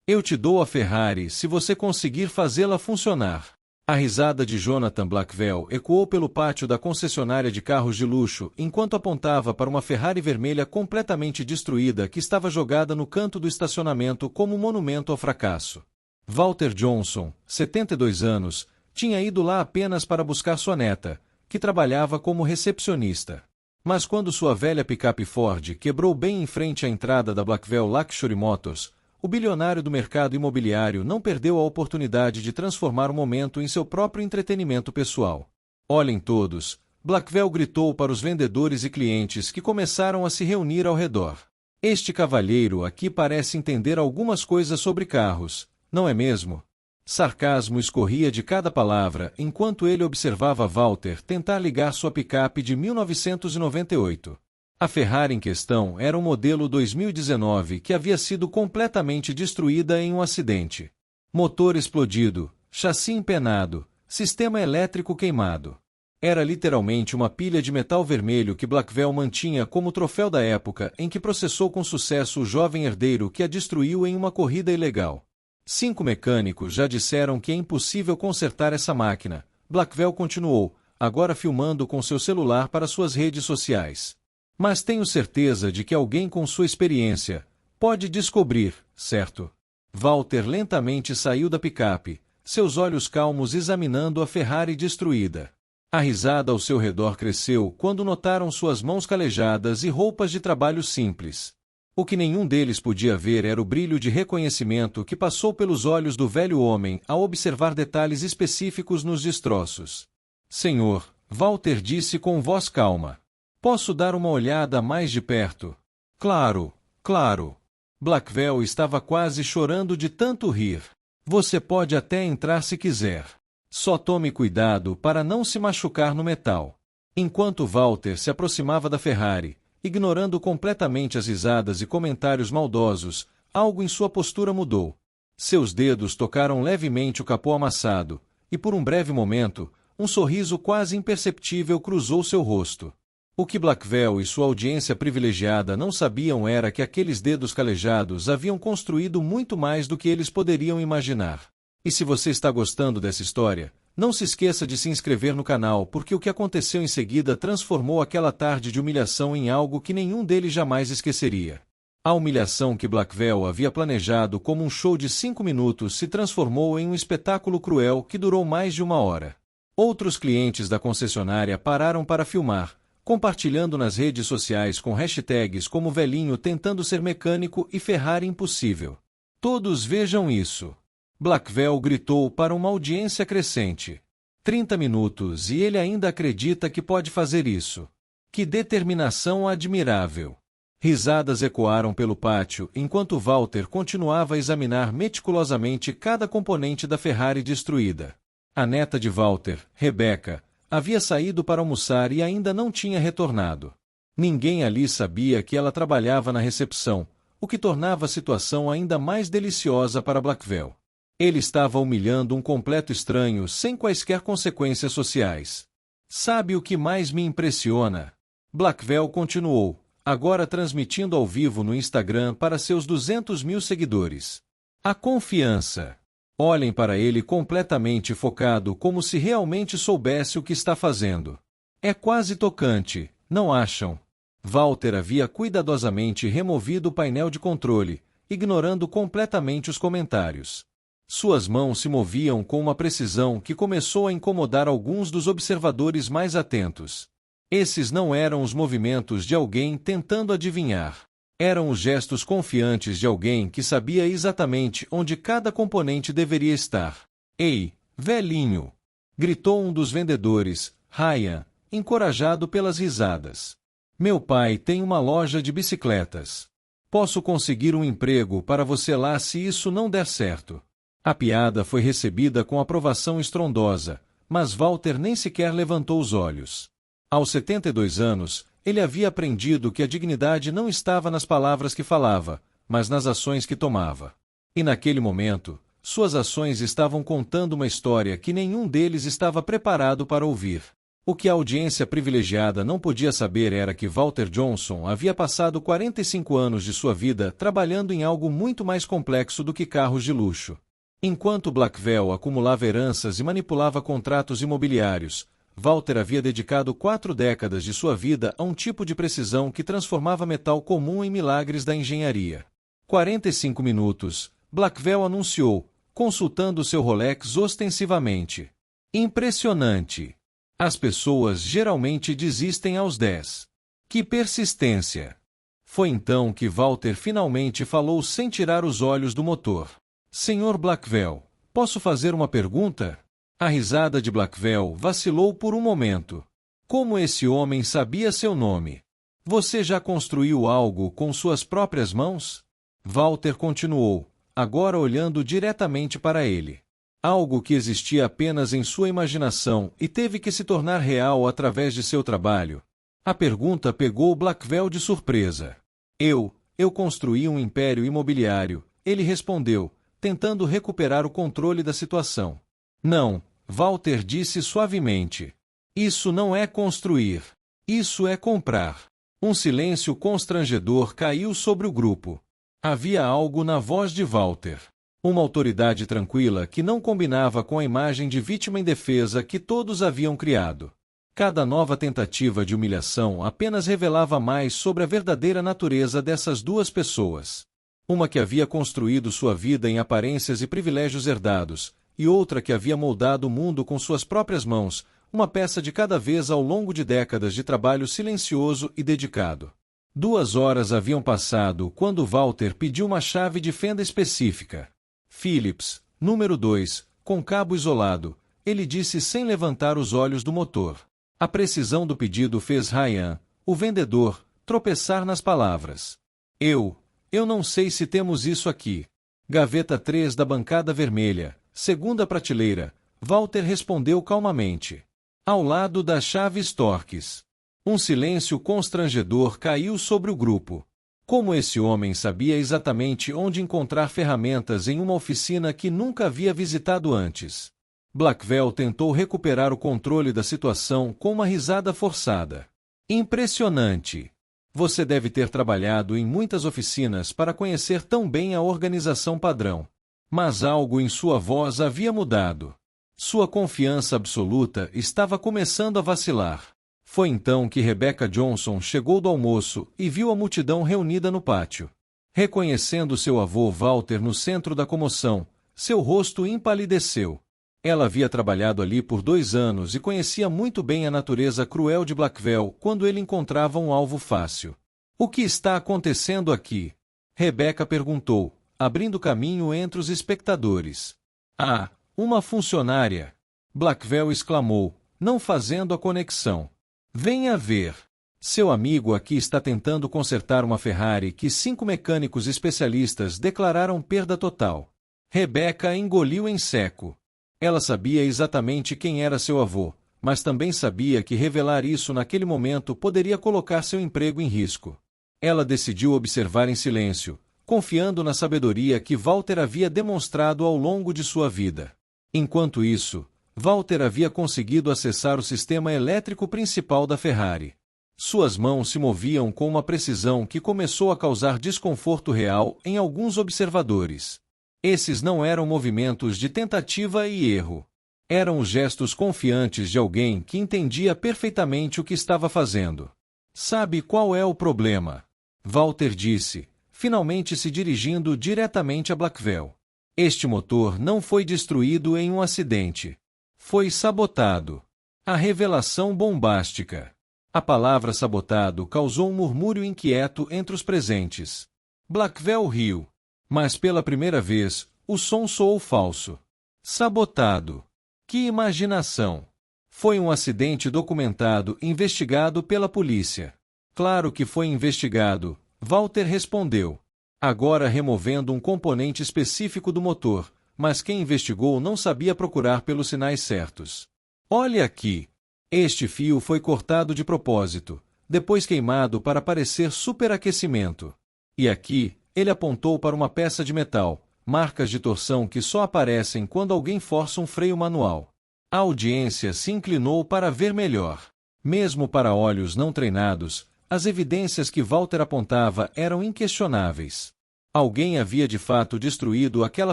Eu te dou a Ferrari se você conseguir fazê-la funcionar. A risada de Jonathan Blackwell ecoou pelo pátio da concessionária de carros de luxo enquanto apontava para uma Ferrari vermelha completamente destruída que estava jogada no canto do estacionamento como um monumento ao fracasso. Walter Johnson, 72 anos, tinha ido lá apenas para buscar sua neta, que trabalhava como recepcionista. Mas quando sua velha picape Ford quebrou bem em frente à entrada da Blackwell Luxury Motors, o bilionário do mercado imobiliário não perdeu a oportunidade de transformar o momento em seu próprio entretenimento pessoal. Olhem todos, Blackwell gritou para os vendedores e clientes que começaram a se reunir ao redor. Este cavalheiro aqui parece entender algumas coisas sobre carros, não é mesmo? Sarcasmo escorria de cada palavra enquanto ele observava Walter tentar ligar sua picape de 1998. A Ferrari em questão era um modelo 2019 que havia sido completamente destruída em um acidente. Motor explodido, chassi empenado, sistema elétrico queimado. Era literalmente uma pilha de metal vermelho que Blackwell mantinha como troféu da época em que processou com sucesso o jovem herdeiro que a destruiu em uma corrida ilegal. 5 mecânicos já disseram que é impossível consertar essa máquina. Blackwell continuou, agora filmando com seu celular para suas redes sociais. Mas tenho certeza de que alguém com sua experiência pode descobrir, certo? Walter lentamente saiu da picape, seus olhos calmos examinando a Ferrari destruída. A risada ao seu redor cresceu quando notaram suas mãos calejadas e roupas de trabalho simples. O que nenhum deles podia ver era o brilho de reconhecimento que passou pelos olhos do velho homem ao observar detalhes específicos nos destroços. Senhor, Walter disse com voz calma. Posso dar uma olhada mais de perto? Claro, claro. Blackwell estava quase chorando de tanto rir. Você pode até entrar se quiser. Só tome cuidado para não se machucar no metal. Enquanto Walter se aproximava da Ferrari, ignorando completamente as risadas e comentários maldosos, algo em sua postura mudou. Seus dedos tocaram levemente o capô amassado, e por um breve momento, um sorriso quase imperceptível cruzou seu rosto. O que Blackwell e sua audiência privilegiada não sabiam era que aqueles dedos calejados haviam construído muito mais do que eles poderiam imaginar. E se você está gostando dessa história, não se esqueça de se inscrever no canal porque o que aconteceu em seguida transformou aquela tarde de humilhação em algo que nenhum deles jamais esqueceria. A humilhação que Blackwell havia planejado como um show de 5 minutos se transformou em um espetáculo cruel que durou mais de 1 hora. Outros clientes da concessionária pararam para filmar, compartilhando nas redes sociais com hashtags como velhinho tentando ser mecânico e Ferrari impossível. Todos vejam isso. Blackwell gritou para uma audiência crescente. 30 minutos e ele ainda acredita que pode fazer isso. Que determinação admirável! Risadas ecoaram pelo pátio enquanto Walter continuava a examinar meticulosamente cada componente da Ferrari destruída. A neta de Walter, Rebecca, havia saído para almoçar e ainda não tinha retornado. Ninguém ali sabia que ela trabalhava na recepção, o que tornava a situação ainda mais deliciosa para Blackwell. Ele estava humilhando um completo estranho sem quaisquer consequências sociais. Sabe o que mais me impressiona? Blackwell continuou, agora transmitindo ao vivo no Instagram para seus 200 mil seguidores. A confiança. Olhem para ele completamente focado como se realmente soubesse o que está fazendo. É quase tocante, não acham? Walter havia cuidadosamente removido o painel de controle, ignorando completamente os comentários. Suas mãos se moviam com uma precisão que começou a incomodar alguns dos observadores mais atentos. Esses não eram os movimentos de alguém tentando adivinhar. Eram os gestos confiantes de alguém que sabia exatamente onde cada componente deveria estar. Ei, velhinho! Gritou um dos vendedores, Ryan, encorajado pelas risadas. Meu pai tem uma loja de bicicletas. Posso conseguir um emprego para você lá se isso não der certo. A piada foi recebida com aprovação estrondosa, mas Walter nem sequer levantou os olhos. Aos 72 anos, ele havia aprendido que a dignidade não estava nas palavras que falava, mas nas ações que tomava. E naquele momento, suas ações estavam contando uma história que nenhum deles estava preparado para ouvir. O que a audiência privilegiada não podia saber era que Walter Johnson havia passado 45 anos de sua vida trabalhando em algo muito mais complexo do que carros de luxo. Enquanto Blackwell acumulava heranças e manipulava contratos imobiliários, Walter havia dedicado 4 décadas de sua vida a um tipo de precisão que transformava metal comum em milagres da engenharia. 45 minutos, Blackwell anunciou, consultando seu Rolex ostensivamente. Impressionante! As pessoas geralmente desistem aos 10. Que persistência! Foi então que Walter finalmente falou sem tirar os olhos do motor. Senhor Blackwell, posso fazer uma pergunta? A risada de Blackwell vacilou por um momento. Como esse homem sabia seu nome? Você já construiu algo com suas próprias mãos? Walter continuou, agora olhando diretamente para ele. Algo que existia apenas em sua imaginação e teve que se tornar real através de seu trabalho. A pergunta pegou Blackwell de surpresa. Eu construí um império imobiliário, ele respondeu, tentando recuperar o controle da situação. Não, Walter disse suavemente. Isso não é construir. Isso é comprar. Um silêncio constrangedor caiu sobre o grupo. Havia algo na voz de Walter. Uma autoridade tranquila que não combinava com a imagem de vítima indefesa que todos haviam criado. Cada nova tentativa de humilhação apenas revelava mais sobre a verdadeira natureza dessas duas pessoas. Uma que havia construído sua vida em aparências e privilégios herdados, e outra que havia moldado o mundo com suas próprias mãos, uma peça de cada vez ao longo de décadas de trabalho silencioso e dedicado. 2 horas haviam passado quando Walter pediu uma chave de fenda específica. Phillips, número 2, com cabo isolado, ele disse sem levantar os olhos do motor. A precisão do pedido fez Ryan, o vendedor, tropeçar nas palavras. Eu não sei se temos isso aqui. Gaveta 3 da bancada vermelha, segunda prateleira, Walter respondeu calmamente. Ao lado das chaves torques. Um silêncio constrangedor caiu sobre o grupo. Como esse homem sabia exatamente onde encontrar ferramentas em uma oficina que nunca havia visitado antes? Blackwell tentou recuperar o controle da situação com uma risada forçada. Impressionante! Você deve ter trabalhado em muitas oficinas para conhecer tão bem a organização padrão. Mas algo em sua voz havia mudado. Sua confiança absoluta estava começando a vacilar. Foi então que Rebecca Johnson chegou do almoço e viu a multidão reunida no pátio. Reconhecendo seu avô Walter no centro da comoção, seu rosto empalideceu. Ela havia trabalhado ali por 2 anos e conhecia muito bem a natureza cruel de Blackwell quando ele encontrava um alvo fácil. O que está acontecendo aqui? Rebecca perguntou, abrindo caminho entre os espectadores. Ah, uma funcionária! Blackwell exclamou, não fazendo a conexão. Venha ver. Seu amigo aqui está tentando consertar uma Ferrari que 5 mecânicos especialistas declararam perda total. Rebecca engoliu em seco. Ela sabia exatamente quem era seu avô, mas também sabia que revelar isso naquele momento poderia colocar seu emprego em risco. Ela decidiu observar em silêncio, confiando na sabedoria que Walter havia demonstrado ao longo de sua vida. Enquanto isso, Walter havia conseguido acessar o sistema elétrico principal da Ferrari. Suas mãos se moviam com uma precisão que começou a causar desconforto real em alguns observadores. Esses não eram movimentos de tentativa e erro. Eram os gestos confiantes de alguém que entendia perfeitamente o que estava fazendo. Sabe qual é o problema? Walter disse, finalmente se dirigindo diretamente a Blackwell. Este motor não foi destruído em um acidente. Foi sabotado. A revelação bombástica. A palavra sabotado causou um murmúrio inquieto entre os presentes. Blackwell riu. Mas pela primeira vez, o som soou falso. Sabotado. Que imaginação! Foi um acidente documentado e investigado pela polícia. Claro que foi investigado, Walter respondeu. Agora removendo um componente específico do motor, mas quem investigou não sabia procurar pelos sinais certos. Olhe aqui! Este fio foi cortado de propósito, depois queimado para parecer superaquecimento. E aqui, ele apontou para uma peça de metal, marcas de torção que só aparecem quando alguém força um freio manual. A audiência se inclinou para ver melhor. Mesmo para olhos não treinados, as evidências que Walter apontava eram inquestionáveis. Alguém havia de fato destruído aquela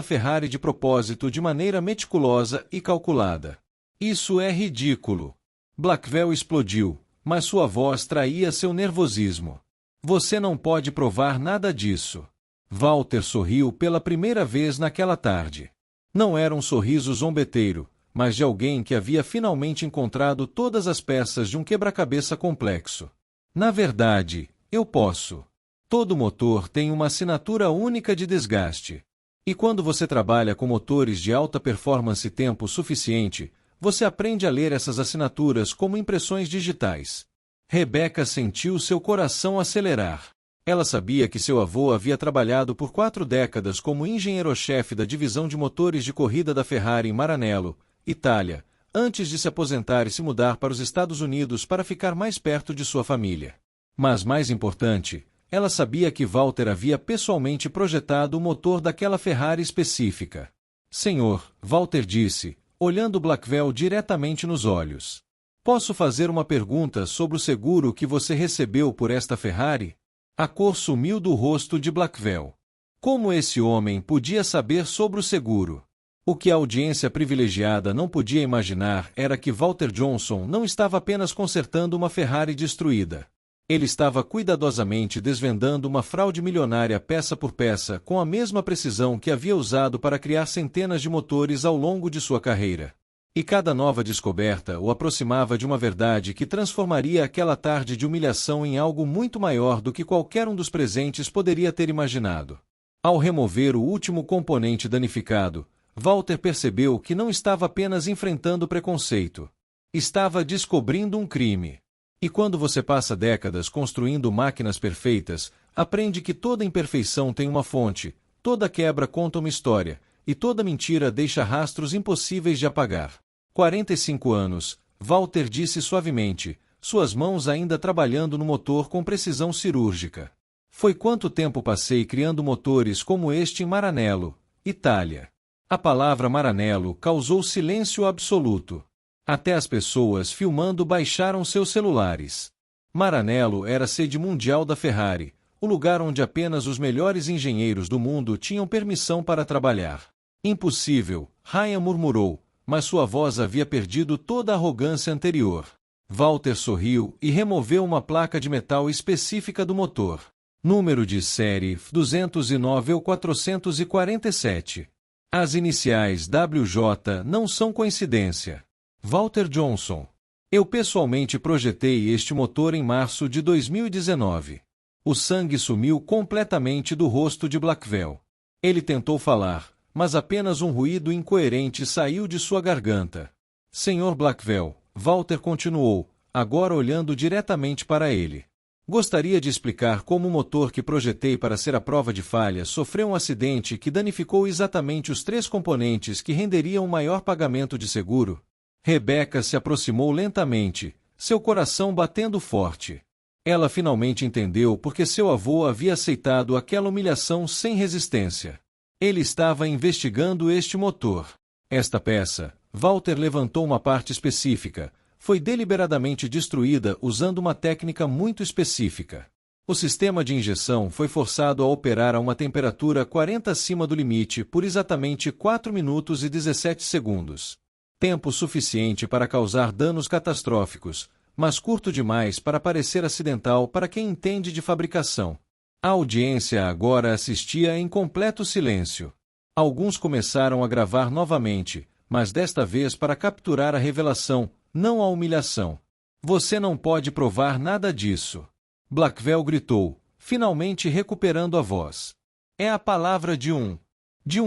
Ferrari de propósito de maneira meticulosa e calculada. Isso é ridículo. Blackwell explodiu, mas sua voz traía seu nervosismo. Você não pode provar nada disso. Walter sorriu pela primeira vez naquela tarde. Não era um sorriso zombeteiro, mas de alguém que havia finalmente encontrado todas as peças de um quebra-cabeça complexo. Na verdade, eu posso. Todo motor tem uma assinatura única de desgaste. E quando você trabalha com motores de alta performance tempo suficiente, você aprende a ler essas assinaturas como impressões digitais. Rebecca sentiu seu coração acelerar. Ela sabia que seu avô havia trabalhado por 4 décadas como engenheiro-chefe da divisão de motores de corrida da Ferrari em Maranello, Itália, antes de se aposentar e se mudar para os Estados Unidos para ficar mais perto de sua família. Mas mais importante, ela sabia que Walter havia pessoalmente projetado o motor daquela Ferrari específica. Senhor, Walter disse, olhando Blackwell diretamente nos olhos. Posso fazer uma pergunta sobre o seguro que você recebeu por esta Ferrari? A cor sumiu do rosto de Blackwell. Como esse homem podia saber sobre o seguro? O que a audiência privilegiada não podia imaginar era que Walter Johnson não estava apenas consertando uma Ferrari destruída. Ele estava cuidadosamente desvendando uma fraude milionária peça por peça com a mesma precisão que havia usado para criar centenas de motores ao longo de sua carreira. E cada nova descoberta o aproximava de uma verdade que transformaria aquela tarde de humilhação em algo muito maior do que qualquer um dos presentes poderia ter imaginado. Ao remover o último componente danificado, Walter percebeu que não estava apenas enfrentando preconceito. Estava descobrindo um crime. E quando você passa décadas construindo máquinas perfeitas, aprende que toda imperfeição tem uma fonte, toda quebra conta uma história, e toda mentira deixa rastros impossíveis de apagar. 45 anos, Walter disse suavemente, suas mãos ainda trabalhando no motor com precisão cirúrgica. Foi quanto tempo passei criando motores como este em Maranello, Itália. A palavra Maranello causou silêncio absoluto. Até as pessoas filmando baixaram seus celulares. Maranello era a sede mundial da Ferrari, o lugar onde apenas os melhores engenheiros do mundo tinham permissão para trabalhar. Impossível, Ryan murmurou, mas sua voz havia perdido toda a arrogância anterior. Walter sorriu e removeu uma placa de metal específica do motor. Número de série 209 ou 447. As iniciais WJ não são coincidência. Walter Johnson. Eu pessoalmente projetei este motor em março de 2019. O sangue sumiu completamente do rosto de Blackwell. Ele tentou falar, mas apenas um ruído incoerente saiu de sua garganta. Senhor Blackwell, Walter continuou, agora olhando diretamente para ele. Gostaria de explicar como o motor que projetei para ser a prova de falha sofreu um acidente que danificou exatamente os 3 componentes que renderiam o maior pagamento de seguro? Rebecca se aproximou lentamente, seu coração batendo forte. Ela finalmente entendeu porque seu avô havia aceitado aquela humilhação sem resistência. Ele estava investigando este motor. Esta peça, Walter levantou uma parte específica, foi deliberadamente destruída usando uma técnica muito específica. O sistema de injeção foi forçado a operar a uma temperatura 40 acima do limite por exatamente 4 minutos e 17 segundos. Tempo suficiente para causar danos catastróficos, mas curto demais para parecer acidental para quem entende de fabricação. A audiência agora assistia em completo silêncio. Alguns começaram a gravar novamente, mas desta vez para capturar a revelação, não a humilhação. Você não pode provar nada disso. Blackwell gritou, finalmente recuperando a voz. É a palavra de um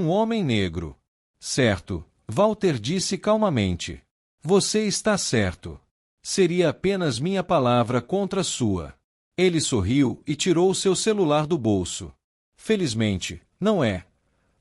homem negro. Certo, Walter disse calmamente. Você está certo. Seria apenas minha palavra contra a sua. Ele sorriu e tirou seu celular do bolso. Felizmente, não é.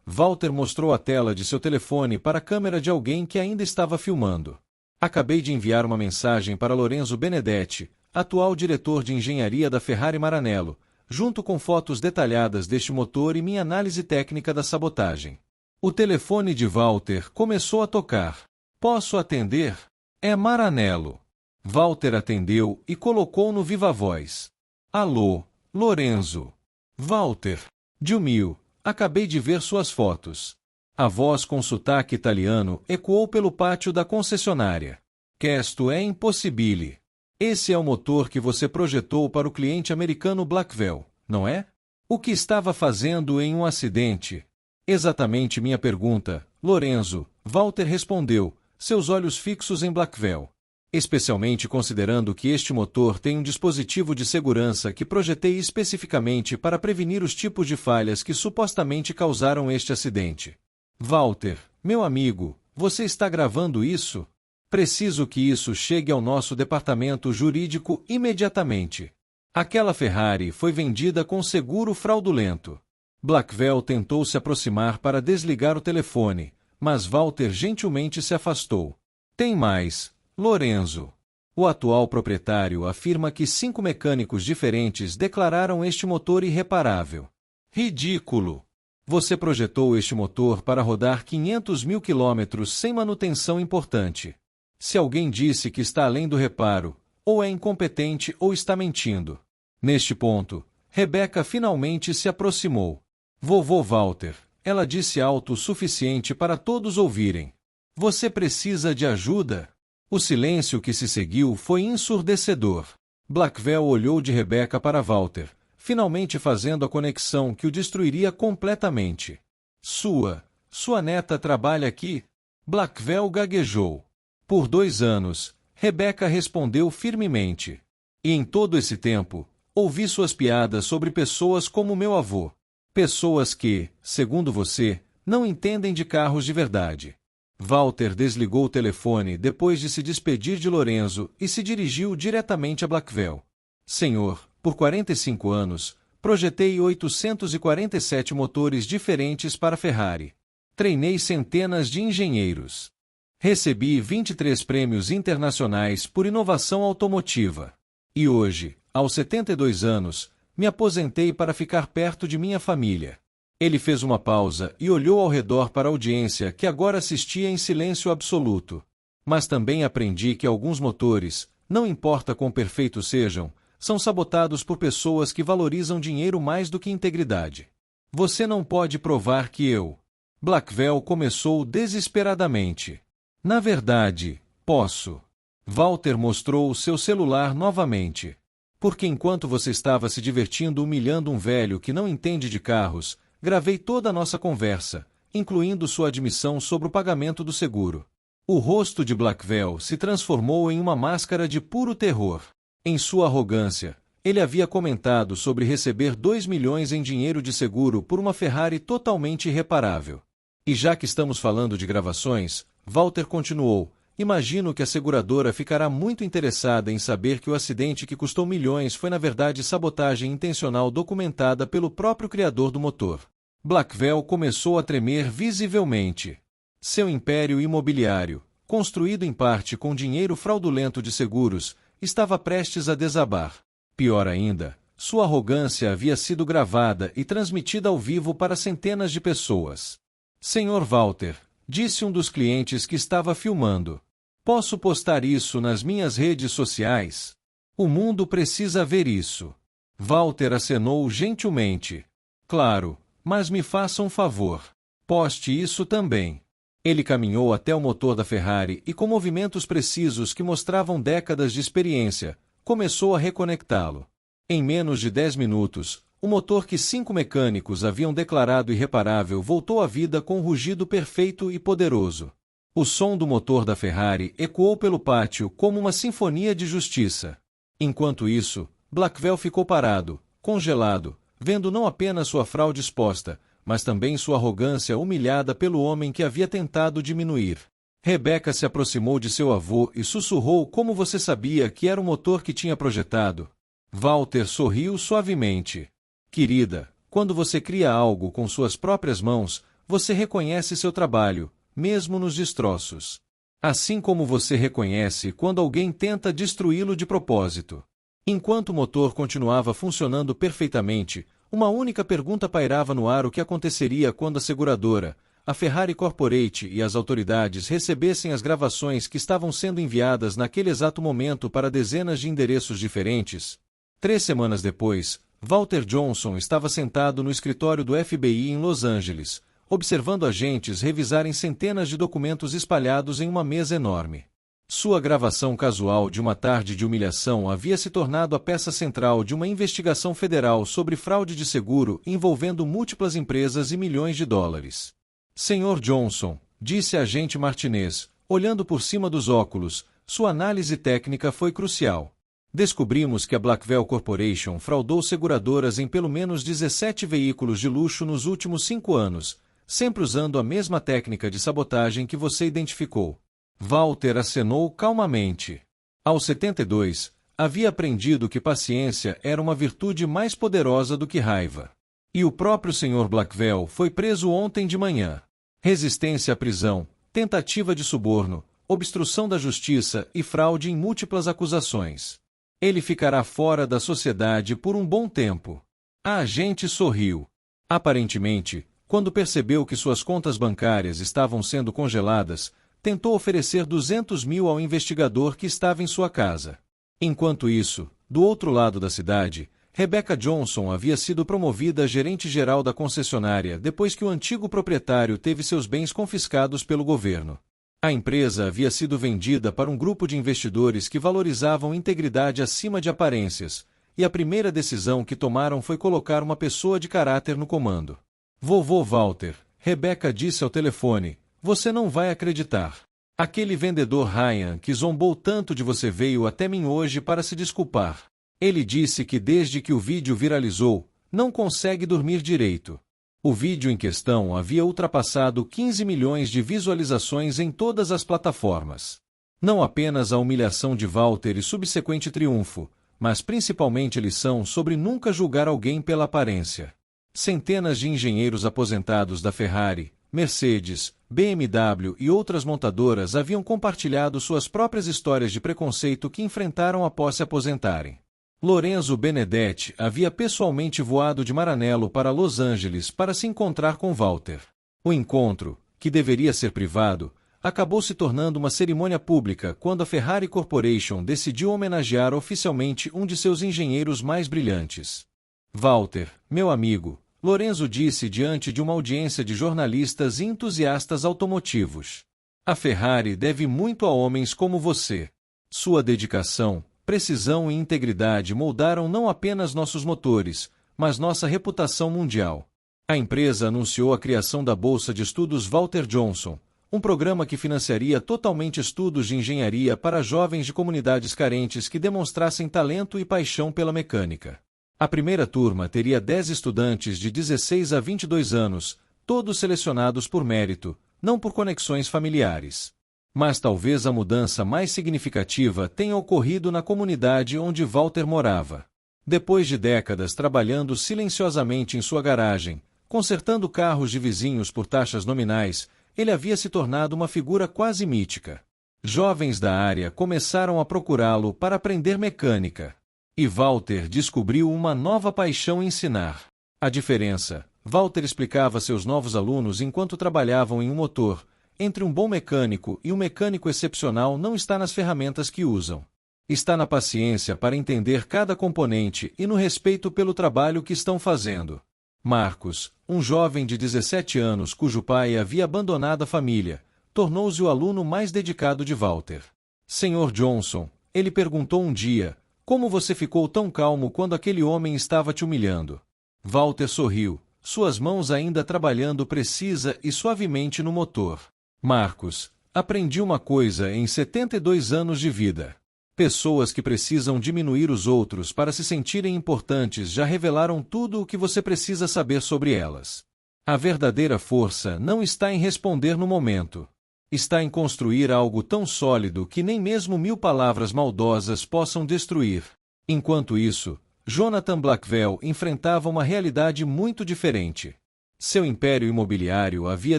Walter mostrou a tela de seu telefone para a câmera de alguém que ainda estava filmando. Acabei de enviar uma mensagem para Lorenzo Benedetti, atual diretor de engenharia da Ferrari Maranello, junto com fotos detalhadas deste motor e minha análise técnica da sabotagem. O telefone de Walter começou a tocar. Posso atender? É Maranello. Walter atendeu e colocou no viva-voz. Alô, Lorenzo. Walter. Dilmil, acabei de ver suas fotos. A voz com sotaque italiano ecoou pelo pátio da concessionária. Questo é impossibile. Esse é o motor que você projetou para o cliente americano Blackwell, não é? O que estava fazendo em um acidente? Exatamente minha pergunta, Lorenzo, Walter respondeu, seus olhos fixos em Blackwell. Especialmente considerando que este motor tem um dispositivo de segurança que projetei especificamente para prevenir os tipos de falhas que supostamente causaram este acidente. Walter, meu amigo, você está gravando isso? Preciso que isso chegue ao nosso departamento jurídico imediatamente. Aquela Ferrari foi vendida com seguro fraudulento. Blackwell tentou se aproximar para desligar o telefone, mas Walter gentilmente se afastou. Tem mais, Lorenzo. O atual proprietário afirma que 5 mecânicos diferentes declararam este motor irreparável. Ridículo! Você projetou este motor para rodar 500 mil quilômetros sem manutenção importante. Se alguém disse que está além do reparo, ou é incompetente ou está mentindo. Neste ponto, Rebecca finalmente se aproximou. Vovô Walter, ela disse alto o suficiente para todos ouvirem. Você precisa de ajuda? O silêncio que se seguiu foi ensurdecedor. Blackwell olhou de Rebecca para Walter, finalmente fazendo a conexão que o destruiria completamente. Sua neta trabalha aqui? Blackwell gaguejou. Por 2 anos, Rebecca respondeu firmemente. E em todo esse tempo, ouvi suas piadas sobre pessoas como meu avô. Pessoas que, segundo você, não entendem de carros de verdade. Walter desligou o telefone depois de se despedir de Lorenzo e se dirigiu diretamente a Blackwell. Senhor, por 45 anos, projetei 847 motores diferentes para Ferrari. Treinei centenas de engenheiros. Recebi 23 prêmios internacionais por inovação automotiva. E hoje, aos 72 anos, me aposentei para ficar perto de minha família. Ele fez uma pausa e olhou ao redor para a audiência que agora assistia em silêncio absoluto. Mas também aprendi que alguns motores, não importa quão perfeitos sejam, são sabotados por pessoas que valorizam dinheiro mais do que integridade. Você não pode provar que eu... Blackwell começou desesperadamente. Na verdade, posso. Walter mostrou o seu celular novamente. Porque enquanto você estava se divertindo humilhando um velho que não entende de carros, gravei toda a nossa conversa, incluindo sua admissão sobre o pagamento do seguro. O rosto de Blackwell se transformou em uma máscara de puro terror. Em sua arrogância, ele havia comentado sobre receber 2 milhões em dinheiro de seguro por uma Ferrari totalmente irreparável. E já que estamos falando de gravações, Walter continuou, imagino que a seguradora ficará muito interessada em saber que o acidente que custou milhões foi na verdade sabotagem intencional documentada pelo próprio criador do motor. Blackwell começou a tremer visivelmente. Seu império imobiliário, construído em parte com dinheiro fraudulento de seguros, estava prestes a desabar. Pior ainda, sua arrogância havia sido gravada e transmitida ao vivo para centenas de pessoas. Senhor Walter, disse um dos clientes que estava filmando. Posso postar isso nas minhas redes sociais? O mundo precisa ver isso. Walter acenou gentilmente. Claro, mas me faça um favor. Poste isso também. Ele caminhou até o motor da Ferrari e, com movimentos precisos que mostravam décadas de experiência, começou a reconectá-lo. Em menos de 10 minutos, o motor que 5 mecânicos haviam declarado irreparável voltou à vida com um rugido perfeito e poderoso. O som do motor da Ferrari ecoou pelo pátio como uma sinfonia de justiça. Enquanto isso, Blackwell ficou parado, congelado, vendo não apenas sua fraude exposta, mas também sua arrogância humilhada pelo homem que havia tentado diminuir. Rebecca se aproximou de seu avô e sussurrou como você sabia que era o motor que tinha projetado. Walter sorriu suavemente. Querida, quando você cria algo com suas próprias mãos, você reconhece seu trabalho, mesmo nos destroços. Assim como você reconhece quando alguém tenta destruí-lo de propósito. Enquanto o motor continuava funcionando perfeitamente, uma única pergunta pairava no ar: o que aconteceria quando a seguradora, a Ferrari Corporate e as autoridades recebessem as gravações que estavam sendo enviadas naquele exato momento para dezenas de endereços diferentes. 3 semanas depois, Walter Johnson estava sentado no escritório do FBI em Los Angeles, observando agentes revisarem centenas de documentos espalhados em uma mesa enorme. Sua gravação casual de uma tarde de humilhação havia se tornado a peça central de uma investigação federal sobre fraude de seguro envolvendo múltiplas empresas e milhões de dólares. Sr. Johnson, disse a agente Martinez, olhando por cima dos óculos, sua análise técnica foi crucial. Descobrimos que a Blackwell Corporation fraudou seguradoras em pelo menos 17 veículos de luxo nos últimos 5 anos, sempre usando a mesma técnica de sabotagem que você identificou. Walter acenou calmamente. Aos 72, havia aprendido que paciência era uma virtude mais poderosa do que raiva. E o próprio Sr. Blackwell foi preso ontem de manhã. Resistência à prisão, tentativa de suborno, obstrução da justiça e fraude em múltiplas acusações. Ele ficará fora da sociedade por um bom tempo. A agente sorriu. Aparentemente, quando percebeu que suas contas bancárias estavam sendo congeladas, tentou oferecer 200 mil ao investigador que estava em sua casa. Enquanto isso, do outro lado da cidade, Rebecca Johnson havia sido promovida a gerente-geral da concessionária depois que o antigo proprietário teve seus bens confiscados pelo governo. A empresa havia sido vendida para um grupo de investidores que valorizavam integridade acima de aparências, e a primeira decisão que tomaram foi colocar uma pessoa de caráter no comando. Vovô Walter, Rebecca disse ao telefone, você não vai acreditar. Aquele vendedor Ryan que zombou tanto de você veio até mim hoje para se desculpar. Ele disse que desde que o vídeo viralizou, não consegue dormir direito. O vídeo em questão havia ultrapassado 15 milhões de visualizações em todas as plataformas. Não apenas a humilhação de Walter e subsequente triunfo, mas principalmente a lição sobre nunca julgar alguém pela aparência. Centenas de engenheiros aposentados da Ferrari, Mercedes, BMW e outras montadoras haviam compartilhado suas próprias histórias de preconceito que enfrentaram após se aposentarem. Lorenzo Benedetti havia pessoalmente voado de Maranello para Los Angeles para se encontrar com Walter. O encontro, que deveria ser privado, acabou se tornando uma cerimônia pública quando a Ferrari Corporation decidiu homenagear oficialmente um de seus engenheiros mais brilhantes. Walter, meu amigo, Lorenzo disse diante de uma audiência de jornalistas e entusiastas automotivos. A Ferrari deve muito a homens como você. Sua dedicação, precisão e integridade moldaram não apenas nossos motores, mas nossa reputação mundial. A empresa anunciou a criação da Bolsa de Estudos Walter Johnson, um programa que financiaria totalmente estudos de engenharia para jovens de comunidades carentes que demonstrassem talento e paixão pela mecânica. A primeira turma teria 10 estudantes de 16 a 22 anos, todos selecionados por mérito, não por conexões familiares. Mas talvez a mudança mais significativa tenha ocorrido na comunidade onde Walter morava. Depois de décadas trabalhando silenciosamente em sua garagem, consertando carros de vizinhos por taxas nominais, ele havia se tornado uma figura quase mítica. Jovens da área começaram a procurá-lo para aprender mecânica. E Walter descobriu uma nova paixão em ensinar. A diferença, Walter explicava a seus novos alunos enquanto trabalhavam em um motor, entre um bom mecânico e um mecânico excepcional não está nas ferramentas que usam. Está na paciência para entender cada componente e no respeito pelo trabalho que estão fazendo. Marcos, um jovem de 17 anos cujo pai havia abandonado a família, tornou-se o aluno mais dedicado de Walter. Sr. Johnson, ele perguntou um dia, como você ficou tão calmo quando aquele homem estava te humilhando? Walter sorriu, suas mãos ainda trabalhando precisa e suavemente no motor. Marcos, aprendi uma coisa em 72 anos de vida. Pessoas que precisam diminuir os outros para se sentirem importantes já revelaram tudo o que você precisa saber sobre elas. A verdadeira força não está em responder no momento. Está em construir algo tão sólido que nem mesmo 1000 palavras maldosas possam destruir. Enquanto isso, Jonathan Blackwell enfrentava uma realidade muito diferente. Seu império imobiliário havia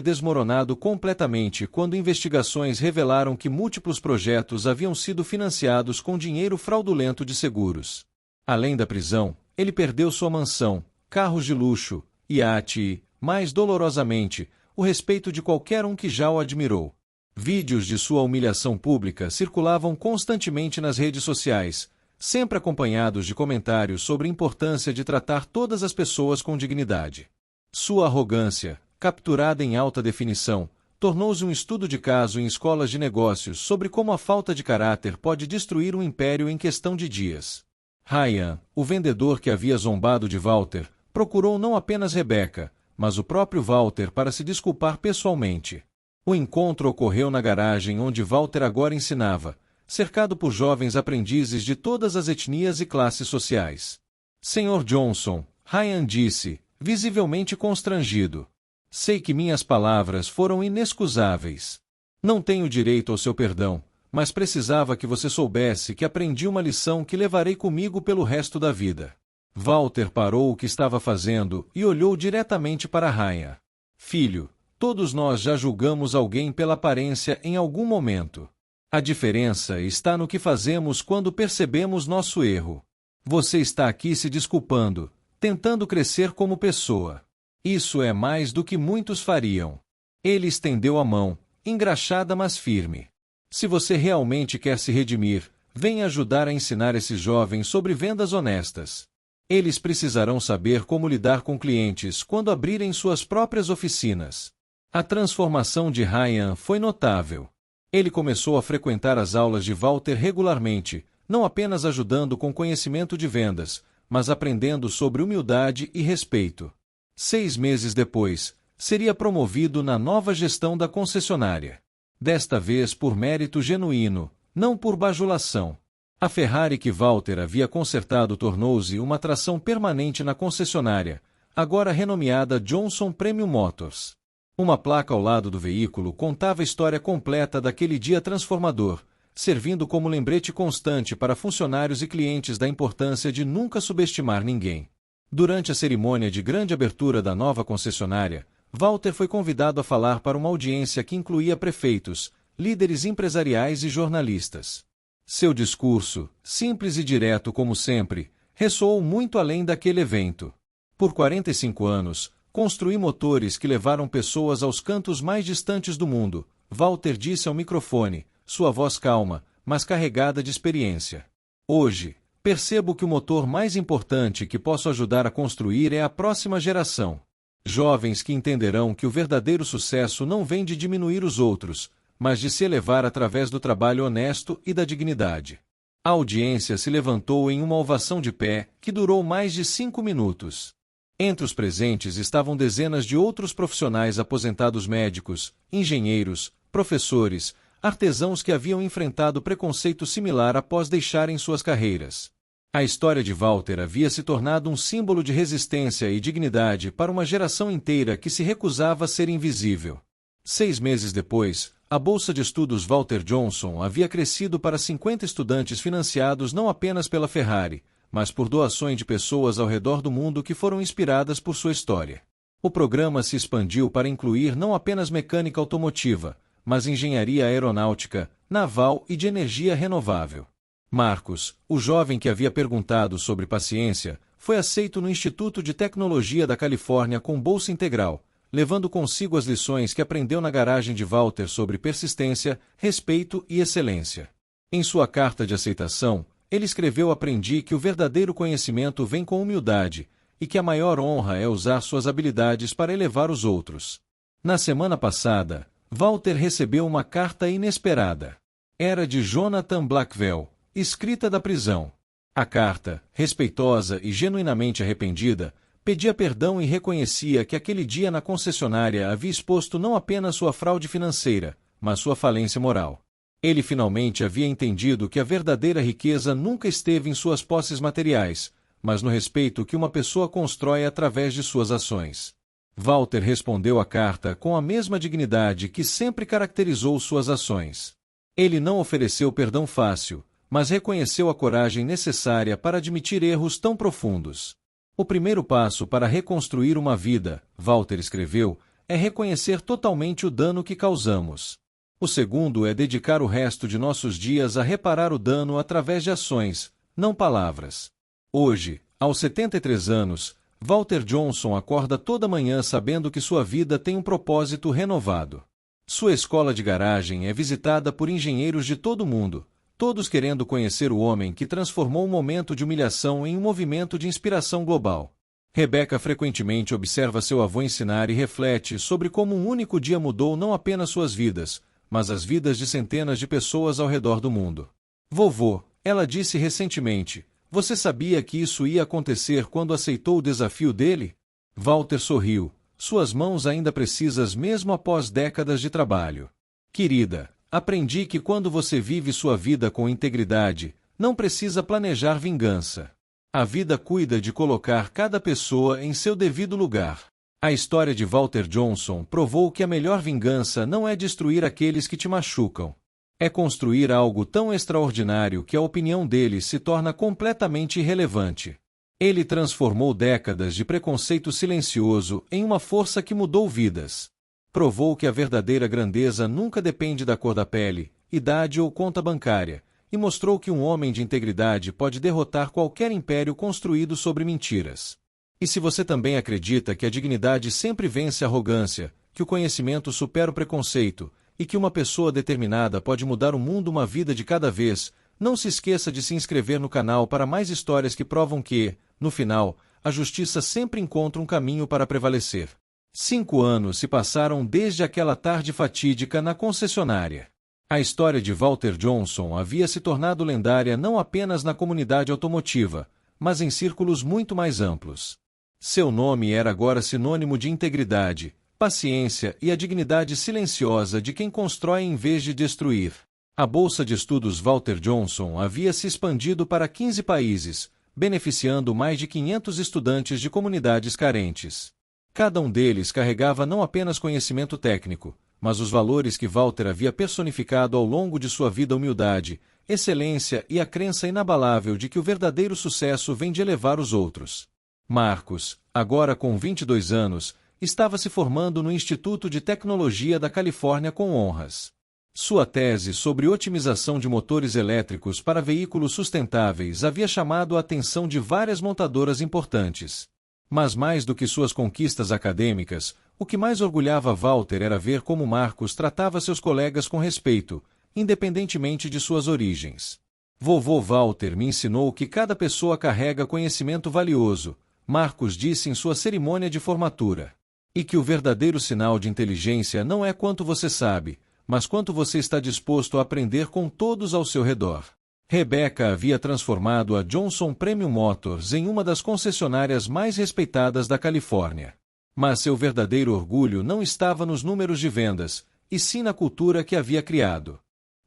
desmoronado completamente quando investigações revelaram que múltiplos projetos haviam sido financiados com dinheiro fraudulento de seguros. Além da prisão, ele perdeu sua mansão, carros de luxo, iate e, mais dolorosamente, o respeito de qualquer um que já o admirou. Vídeos de sua humilhação pública circulavam constantemente nas redes sociais, sempre acompanhados de comentários sobre a importância de tratar todas as pessoas com dignidade. Sua arrogância, capturada em alta definição, tornou-se um estudo de caso em escolas de negócios sobre como a falta de caráter pode destruir um império em questão de dias. Ryan, o vendedor que havia zombado de Walter, procurou não apenas Rebecca, mas o próprio Walter para se desculpar pessoalmente. O encontro ocorreu na garagem onde Walter agora ensinava, cercado por jovens aprendizes de todas as etnias e classes sociais. Sr. Johnson, Ryan disse, visivelmente constrangido. Sei que minhas palavras foram inexcusáveis. Não tenho direito ao seu perdão, mas precisava que você soubesse que aprendi uma lição que levarei comigo pelo resto da vida. Walter parou o que estava fazendo e olhou diretamente para Ryan. Filho, todos nós já julgamos alguém pela aparência em algum momento. A diferença está no que fazemos quando percebemos nosso erro. Você está aqui se desculpando, tentando crescer como pessoa. Isso é mais do que muitos fariam. Ele estendeu a mão, engraxada mas firme. Se você realmente quer se redimir, venha ajudar a ensinar esses jovens sobre vendas honestas. Eles precisarão saber como lidar com clientes quando abrirem suas próprias oficinas. A transformação de Ryan foi notável. Ele começou a frequentar as aulas de Walter regularmente, não apenas ajudando com conhecimento de vendas, mas aprendendo sobre humildade e respeito. 6 meses depois, seria promovido na nova gestão da concessionária. Desta vez por mérito genuíno, não por bajulação. A Ferrari que Walter havia consertado tornou-se uma atração permanente na concessionária, agora renomeada Johnson Premium Motors. Uma placa ao lado do veículo contava a história completa daquele dia transformador, servindo como lembrete constante para funcionários e clientes da importância de nunca subestimar ninguém. Durante a cerimônia de grande abertura da nova concessionária, Walter foi convidado a falar para uma audiência que incluía prefeitos, líderes empresariais e jornalistas. Seu discurso, simples e direto como sempre, ressoou muito além daquele evento. Por 45 anos, construí motores que levaram pessoas aos cantos mais distantes do mundo, Walter disse ao microfone, sua voz calma, mas carregada de experiência. Hoje, percebo que o motor mais importante que posso ajudar a construir é a próxima geração. Jovens que entenderão que o verdadeiro sucesso não vem de diminuir os outros, mas de se elevar através do trabalho honesto e da dignidade. A audiência se levantou em uma ovação de pé, que durou mais de 5 minutos. Entre os presentes estavam dezenas de outros profissionais aposentados médicos, engenheiros, professores, artesãos que haviam enfrentado preconceito similar após deixarem suas carreiras. A história de Walter havia se tornado um símbolo de resistência e dignidade para uma geração inteira que se recusava a ser invisível. 6 meses depois, a Bolsa de Estudos Walter Johnson havia crescido para 50 estudantes financiados não apenas pela Ferrari, mas por doações de pessoas ao redor do mundo que foram inspiradas por sua história. O programa se expandiu para incluir não apenas mecânica automotiva, mas engenharia aeronáutica, naval e de energia renovável. Marcos, o jovem que havia perguntado sobre paciência, foi aceito no Instituto de Tecnologia da Califórnia com bolsa integral, levando consigo as lições que aprendeu na garagem de Walter sobre persistência, respeito e excelência. Em sua carta de aceitação, ele escreveu: aprendi que o verdadeiro conhecimento vem com humildade, e que a maior honra é usar suas habilidades para elevar os outros. Na semana passada, Walter recebeu uma carta inesperada. Era de Jonathan Blackwell, escrita da prisão. A carta, respeitosa e genuinamente arrependida, pedia perdão e reconhecia que aquele dia na concessionária havia exposto não apenas sua fraude financeira, mas sua falência moral. Ele finalmente havia entendido que a verdadeira riqueza nunca esteve em suas posses materiais, mas no respeito que uma pessoa constrói através de suas ações. Walter respondeu à carta com a mesma dignidade que sempre caracterizou suas ações. Ele não ofereceu perdão fácil, mas reconheceu a coragem necessária para admitir erros tão profundos. O primeiro passo para reconstruir uma vida, Walter escreveu, é reconhecer totalmente o dano que causamos. O segundo é dedicar o resto de nossos dias a reparar o dano através de ações, não palavras. Hoje, aos 73 anos, Walter Johnson acorda toda manhã sabendo que sua vida tem um propósito renovado. Sua escola de garagem é visitada por engenheiros de todo o mundo, todos querendo conhecer o homem que transformou um momento de humilhação em um movimento de inspiração global. Rebecca frequentemente observa seu avô ensinar e reflete sobre como um único dia mudou não apenas suas vidas, mas as vidas de centenas de pessoas ao redor do mundo. Vovô, ela disse recentemente, você sabia que isso ia acontecer quando aceitou o desafio dele? Walter sorriu, suas mãos ainda precisas mesmo após décadas de trabalho. Querida, aprendi que quando você vive sua vida com integridade, não precisa planejar vingança. A vida cuida de colocar cada pessoa em seu devido lugar. A história de Walter Johnson provou que a melhor vingança não é destruir aqueles que te machucam. É construir algo tão extraordinário que a opinião dele se torna completamente irrelevante. Ele transformou décadas de preconceito silencioso em uma força que mudou vidas. Provou que a verdadeira grandeza nunca depende da cor da pele, idade ou conta bancária, e mostrou que um homem de integridade pode derrotar qualquer império construído sobre mentiras. E se você também acredita que a dignidade sempre vence a arrogância, que o conhecimento supera o preconceito, e que uma pessoa determinada pode mudar o mundo uma vida de cada vez, não se esqueça de se inscrever no canal para mais histórias que provam que, no final, a justiça sempre encontra um caminho para prevalecer. 5 anos se passaram desde aquela tarde fatídica na concessionária. A história de Walter Johnson havia se tornado lendária não apenas na comunidade automotiva, mas em círculos muito mais amplos. Seu nome era agora sinônimo de integridade, paciência e a dignidade silenciosa de quem constrói em vez de destruir. A Bolsa de Estudos Walter Johnson havia se expandido para 15 países, beneficiando mais de 500 estudantes de comunidades carentes. Cada um deles carregava não apenas conhecimento técnico, mas os valores que Walter havia personificado ao longo de sua vida: humildade, excelência e a crença inabalável de que o verdadeiro sucesso vem de elevar os outros. Marcos, agora com 22 anos, estava se formando no Instituto de Tecnologia da Califórnia com honras. Sua tese sobre otimização de motores elétricos para veículos sustentáveis havia chamado a atenção de várias montadoras importantes. Mas mais do que suas conquistas acadêmicas, o que mais orgulhava Walter era ver como Marcos tratava seus colegas com respeito, independentemente de suas origens. Vovô Walter me ensinou que cada pessoa carrega conhecimento valioso, Marcos disse em sua cerimônia de formatura. E que o verdadeiro sinal de inteligência não é quanto você sabe, mas quanto você está disposto a aprender com todos ao seu redor. Rebecca havia transformado a Johnson Premium Motors em uma das concessionárias mais respeitadas da Califórnia. Mas seu verdadeiro orgulho não estava nos números de vendas, e sim na cultura que havia criado.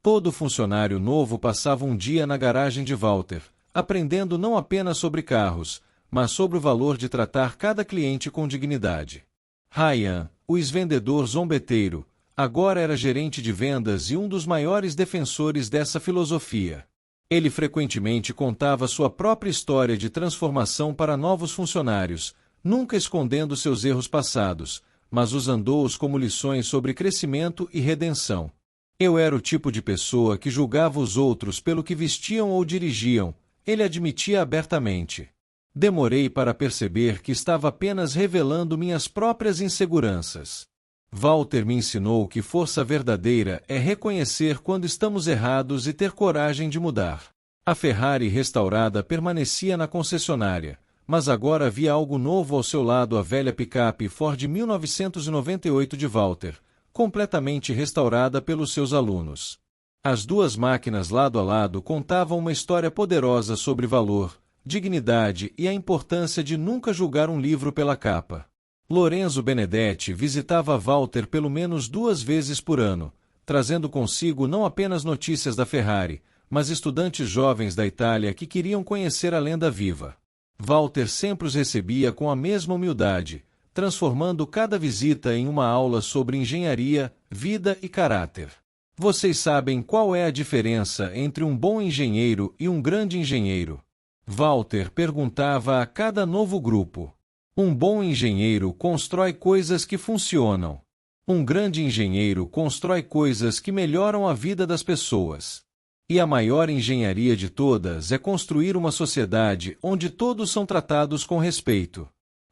Todo funcionário novo passava um dia na garagem de Walter, aprendendo não apenas sobre carros, mas sobre o valor de tratar cada cliente com dignidade. Ryan, o ex-vendedor zombeteiro, agora era gerente de vendas e um dos maiores defensores dessa filosofia. Ele frequentemente contava sua própria história de transformação para novos funcionários, nunca escondendo seus erros passados, mas usando-os como lições sobre crescimento e redenção. Eu era o tipo de pessoa que julgava os outros pelo que vestiam ou dirigiam, ele admitia abertamente. Demorei para perceber que estava apenas revelando minhas próprias inseguranças. Walter me ensinou que força verdadeira é reconhecer quando estamos errados e ter coragem de mudar. A Ferrari restaurada permanecia na concessionária, mas agora havia algo novo ao seu lado: a velha picape Ford 1998 de Walter, completamente restaurada pelos seus alunos. As duas máquinas lado a lado contavam uma história poderosa sobre valor, dignidade e a importância de nunca julgar um livro pela capa. Lorenzo Benedetti visitava Walter pelo menos 2 vezes por ano, trazendo consigo não apenas notícias da Ferrari, mas estudantes jovens da Itália que queriam conhecer a lenda viva. Walter sempre os recebia com a mesma humildade, transformando cada visita em uma aula sobre engenharia, vida e caráter. Vocês sabem qual é a diferença entre um bom engenheiro e um grande engenheiro? Walter perguntava a cada novo grupo. Um bom engenheiro constrói coisas que funcionam. Um grande engenheiro constrói coisas que melhoram a vida das pessoas. E a maior engenharia de todas é construir uma sociedade onde todos são tratados com respeito.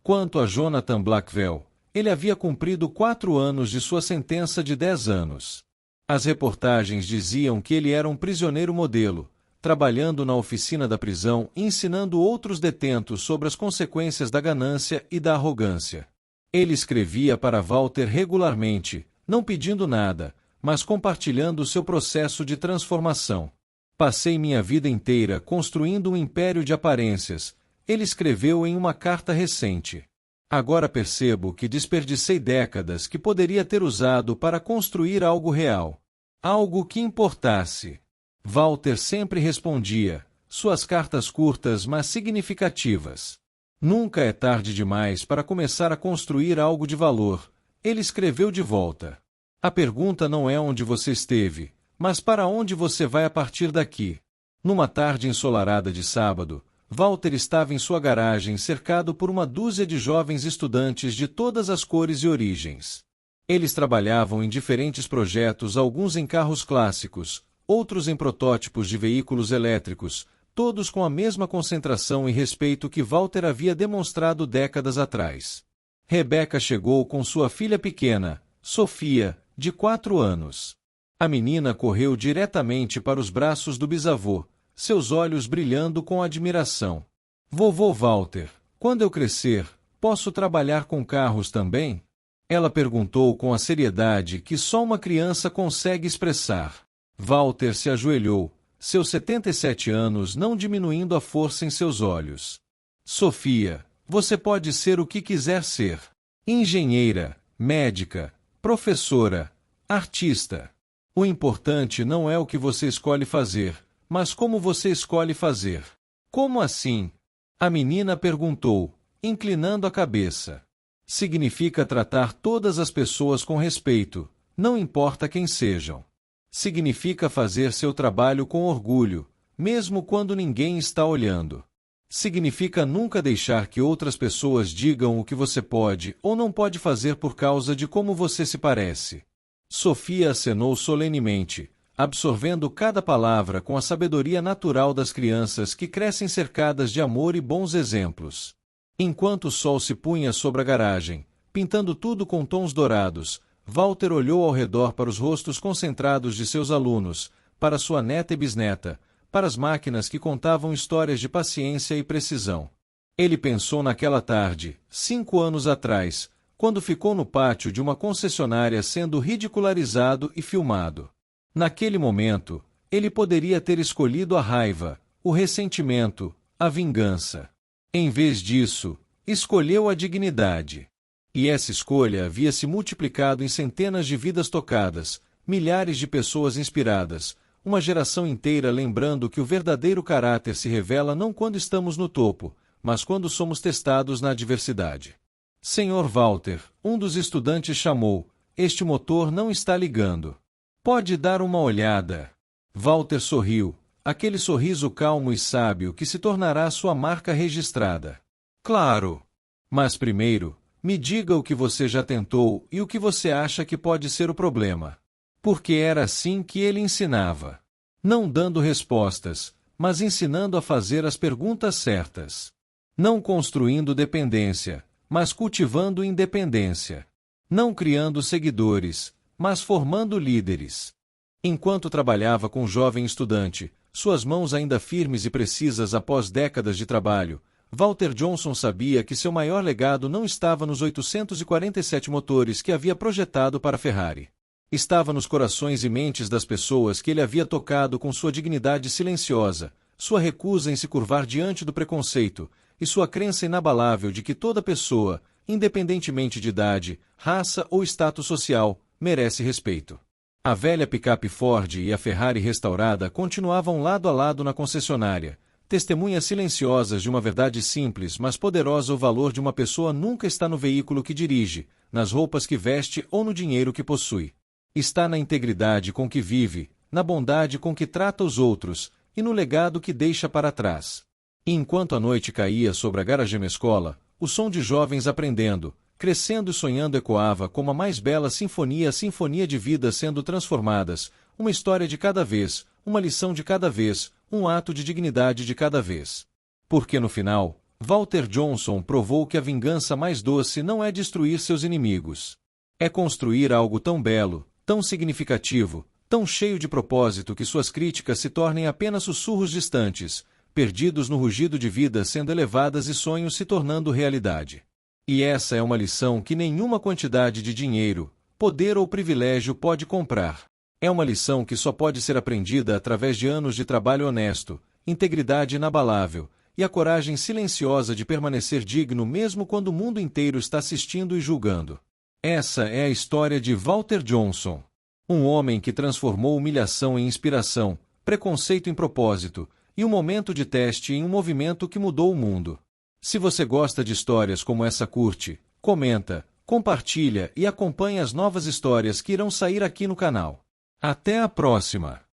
Quanto a Jonathan Blackwell, ele havia cumprido 4 anos de sua sentença de 10 anos. As reportagens diziam que ele era um prisioneiro modelo, trabalhando na oficina da prisão e ensinando outros detentos sobre as consequências da ganância e da arrogância. Ele escrevia para Walter regularmente, não pedindo nada, mas compartilhando seu processo de transformação. Passei minha vida inteira construindo um império de aparências, ele escreveu em uma carta recente. Agora percebo que desperdicei décadas que poderia ter usado para construir algo real. Algo que importasse. Walter sempre respondia, suas cartas curtas mas significativas. Nunca é tarde demais para começar a construir algo de valor, ele escreveu de volta. A pergunta não é onde você esteve, mas para onde você vai a partir daqui. Numa tarde ensolarada de sábado, Walter estava em sua garagem cercado por uma dúzia de jovens estudantes de todas as cores e origens. Eles trabalhavam em diferentes projetos, alguns em carros clássicos, outros em protótipos de veículos elétricos, todos com a mesma concentração e respeito que Walter havia demonstrado décadas atrás. Rebecca chegou com sua filha pequena, Sofia, de 4 anos. A menina correu diretamente para os braços do bisavô, seus olhos brilhando com admiração. Vovô Walter, quando eu crescer, posso trabalhar com carros também? Ela perguntou com a seriedade que só uma criança consegue expressar. Walter se ajoelhou, seus 77 anos não diminuindo a força em seus olhos. Sofia, você pode ser o que quiser ser. Engenheira, médica, professora, artista. O importante não é o que você escolhe fazer, mas como você escolhe fazer. Como assim? A menina perguntou, inclinando a cabeça. Significa tratar todas as pessoas com respeito, não importa quem sejam. Significa fazer seu trabalho com orgulho, mesmo quando ninguém está olhando. Significa nunca deixar que outras pessoas digam o que você pode ou não pode fazer por causa de como você se parece. Sofia acenou solenemente, absorvendo cada palavra com a sabedoria natural das crianças que crescem cercadas de amor e bons exemplos. Enquanto o sol se punha sobre a garagem, pintando tudo com tons dourados, Walter olhou ao redor para os rostos concentrados de seus alunos, para sua neta e bisneta, para as máquinas que contavam histórias de paciência e precisão. Ele pensou naquela tarde, 5 anos atrás, quando ficou no pátio de uma concessionária sendo ridicularizado e filmado. Naquele momento, ele poderia ter escolhido a raiva, o ressentimento, a vingança. Em vez disso, escolheu a dignidade. E essa escolha havia se multiplicado em centenas de vidas tocadas, milhares de pessoas inspiradas, uma geração inteira lembrando que o verdadeiro caráter se revela não quando estamos no topo, mas quando somos testados na adversidade. Senhor Walter, um dos estudantes chamou, este motor não está ligando. Pode dar uma olhada. Walter sorriu, aquele sorriso calmo e sábio que se tornará sua marca registrada. Claro. Mas primeiro, me diga o que você já tentou e o que você acha que pode ser o problema. Porque era assim que ele ensinava. Não dando respostas, mas ensinando a fazer as perguntas certas. Não construindo dependência, mas cultivando independência. Não criando seguidores, mas formando líderes. Enquanto trabalhava com o jovem estudante, suas mãos ainda firmes e precisas após décadas de trabalho, Walter Johnson sabia que seu maior legado não estava nos 847 motores que havia projetado para a Ferrari. Estava nos corações e mentes das pessoas que ele havia tocado com sua dignidade silenciosa, sua recusa em se curvar diante do preconceito, e sua crença inabalável de que toda pessoa, independentemente de idade, raça ou status social, merece respeito. A velha picape Ford e a Ferrari restaurada continuavam lado a lado na concessionária, testemunhas silenciosas de uma verdade simples, mas poderosa: o valor de uma pessoa nunca está no veículo que dirige, nas roupas que veste ou no dinheiro que possui. Está na integridade com que vive, na bondade com que trata os outros, e no legado que deixa para trás. E enquanto a noite caía sobre a Garagem Escola, o som de jovens aprendendo, crescendo e sonhando ecoava como a mais bela sinfonia, a sinfonia de vidas sendo transformadas, uma história de cada vez, uma lição de cada vez, um ato de dignidade de cada vez. Porque no final, Walter Johnson provou que a vingança mais doce não é destruir seus inimigos. É construir algo tão belo, tão significativo, tão cheio de propósito que suas críticas se tornem apenas sussurros distantes, perdidos no rugido de vidas sendo elevadas e sonhos se tornando realidade. E essa é uma lição que nenhuma quantidade de dinheiro, poder ou privilégio pode comprar. É uma lição que só pode ser aprendida através de anos de trabalho honesto, integridade inabalável, e a coragem silenciosa de permanecer digno mesmo quando o mundo inteiro está assistindo e julgando. Essa é a história de Walter Johnson. Um homem que transformou humilhação em inspiração, preconceito em propósito, e um momento de teste em um movimento que mudou o mundo. Se você gosta de histórias como essa, curte, comenta, compartilha e acompanhe as novas histórias que irão sair aqui no canal. Até a próxima!